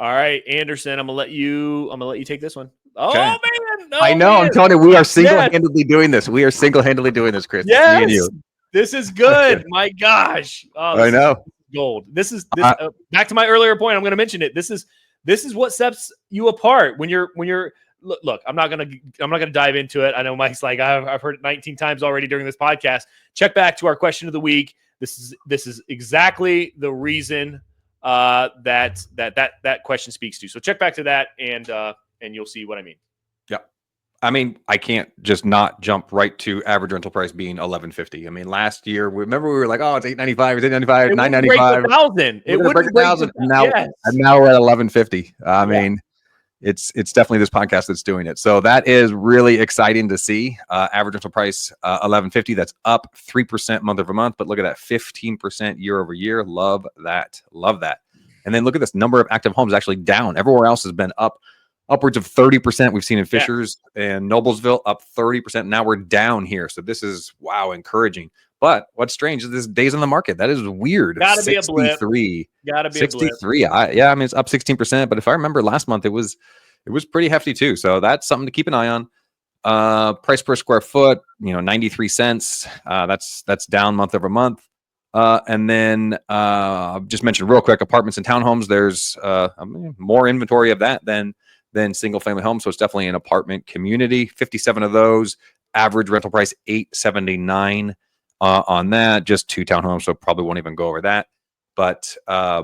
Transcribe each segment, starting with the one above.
All right, Anderson, I'm gonna let you take this one. Oh Okay. man, I oh know. man. I'm telling you, we are Yes, single-handedly doing this. We are single-handedly doing this, Chris. It's me and yes. you. This is good. My gosh. Oh, I this is know. gold. This is Uh, back to my earlier point. I'm going to mention it. This is what sets you apart when you're look. I'm not gonna dive into it. I know Mike's like I've heard it 19 times already during this podcast. Check back to our question of the week. This is exactly the reason that question speaks to. So check back to that and you'll see what I mean. yeah. I mean, I can't just not jump right to average rental price being $1,150. I mean, last year, remember we were like, oh, it's $895, it's $895, It wouldn't break the $995. thousand. We're It gonna break wouldn't break the 1,000, and now yes. we're at $1,150. I Yeah. mean, it's definitely this podcast that's doing it. So that is really exciting to see. Average rental price $1,150. That's up 3% month over month. But look at that, 15% year over year. Love that. Love that. And then look at this number of active homes actually down. Everywhere else has been up. Upwards of 30% we've seen in Fishers and Noblesville, up 30%. Now we're down here. So this is, wow, encouraging. But what's strange is this days on the market. That is weird. Gotta be a blip. 63. Gotta be 63. a blip. I mean, it's up 16%. But if I remember last month, it was pretty hefty too. So that's something to keep an eye on. Price per square foot, 93 cents. That's down month over month. And then just mentioned real quick, apartments and townhomes. There's more inventory of that than single family homes. So it's definitely an apartment community. 57 of those. Average rental price $879 on that. Just 2 townhomes, so probably won't even go over that. But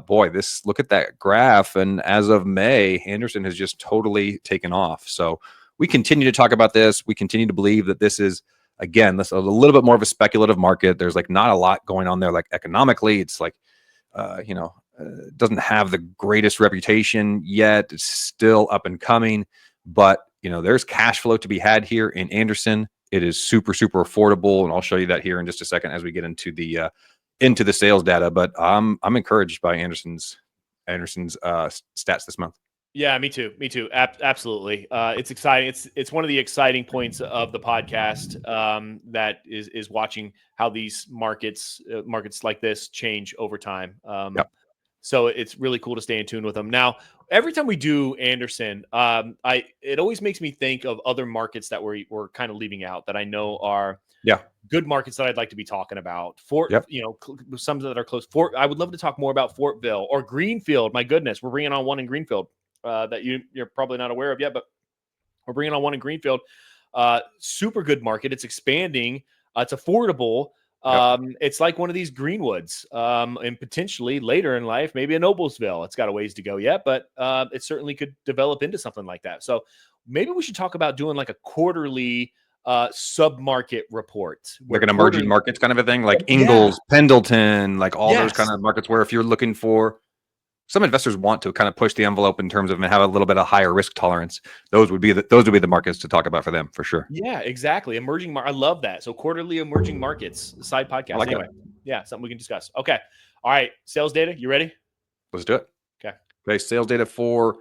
boy, look at that graph. And as of May, Anderson has just totally taken off. So we continue to talk about this. We continue to believe that this is, again, this is a little bit more of a speculative market. There's like not a lot going on there, like economically. It's like, doesn't have the greatest reputation yet. It's still up and coming, but there's cash flow to be had here in Anderson. It is super, super affordable, and I'll show you that here in just a second as we get into the sales data. But I'm encouraged by Anderson's stats this month. Yeah, me too. Absolutely. It's exciting. It's one of the exciting points of the podcast that is watching how these markets like this change over time. Yep. So it's really cool to stay in tune with them. Now, every time we do Anderson, it always makes me think of other markets that we're kind of leaving out that I know are good markets that I'd like to be talking about. Some that are close. I would love to talk more about Fortville or Greenfield. My goodness, we're bringing on one in Greenfield that you're probably not aware of yet, but we're bringing on one in Greenfield. Super good market. It's expanding. It's affordable. It's like one of these Greenwoods, and potentially later in life, maybe a Noblesville. It's got a ways to go yet, but it certainly could develop into something like that. So maybe we should talk about doing like a quarterly sub-market report. Like an emerging markets kind of a thing, like Ingalls, Pendleton, like all those kind of markets where if you're looking for, some investors want to kind of push the envelope in terms of and have a little bit of higher risk tolerance. Those would be the markets to talk about for them for sure. Yeah, exactly. I love that. So quarterly emerging markets side podcast. Like anyway, something we can discuss. Okay. All right. Sales data. You ready? Let's do it. Okay. Sales data for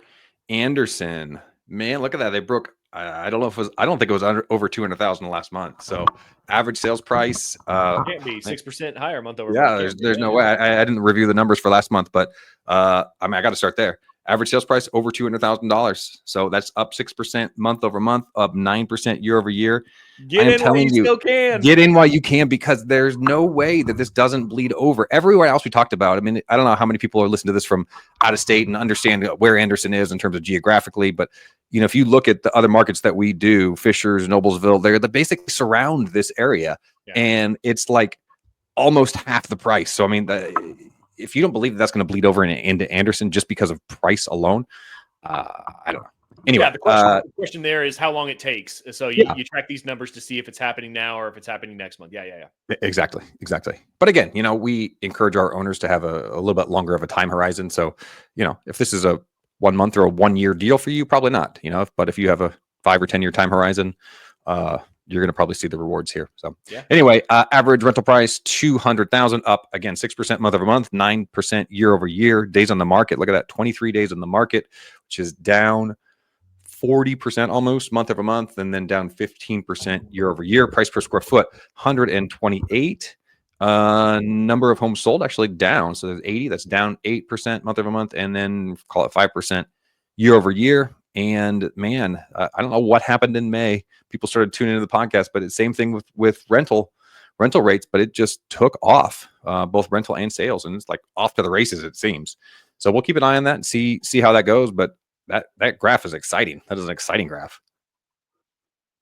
Anderson. Man, look at that. They broke. I don't think it was over 200,000 last month. So average sales price can't be 6% higher month over month. Yeah, there's no way. I didn't review the numbers for last month, but I got to start there. Average sales price over $200,000. So that's up 6% month over month, up 9% year over year. Get in while you still can. Get in while you can, because there's no way that this doesn't bleed over. Everywhere else we talked about, I mean, I don't know how many people are listening to this from out of state and understand where Anderson is in terms of geographically, but if you look at the other markets that we do, Fishers, Noblesville, they basically surround this area, and it's like almost half the price. So I mean, if you don't believe that's going to bleed over into Anderson just because of price alone, I don't know. Anyway, the question there is how long it takes. So you track these numbers to see if it's happening now or if it's happening next month. Yeah. Exactly. But again, we encourage our owners to have a little bit longer of a time horizon. So, if this is a 1 month or a 1 year deal for you, probably not, but if you have a 5 or 10 year time horizon, you're going to probably see the rewards here. So anyway, average rental price, 200,000, up again, 6% month over month, 9% year over year. Days on the market. Look at that. 23 days on the market, which is down 40% almost month over month, and then down 15% year over year. Price per square foot, 128. Number of homes sold actually down. So there's 80, that's down 8% month over month, and then call it 5% year over year. And man, I don't know what happened in May. People started tuning into the podcast, but it's same thing with rental rates, but it just took off, both rental and sales, and it's like off to the races, it seems. So we'll keep an eye on that and see how that goes. But that graph is exciting. That is an exciting graph.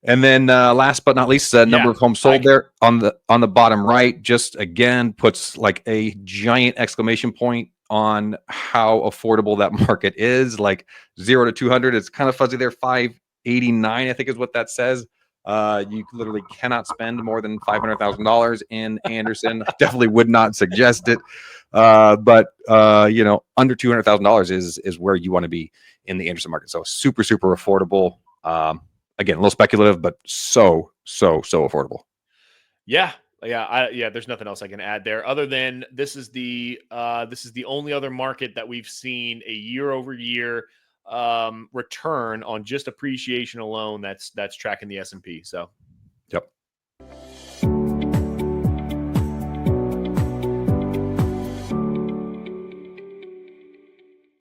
And then last but not least, number of homes sold there on the bottom right, just again puts like a giant exclamation point on how affordable that market is. Like 0 to 200, it's kind of fuzzy there. 589, I think, is what that says. You literally cannot spend more than $500,000 in Anderson. Definitely would not suggest it. But under $200,000 is where you want to be in the Anderson market. So super, super affordable. Again, a little speculative, but so affordable. Yeah. There's nothing else I can add there other than this is the only other market that we've seen a year over year return on just appreciation alone that's tracking the S&P. So, yep.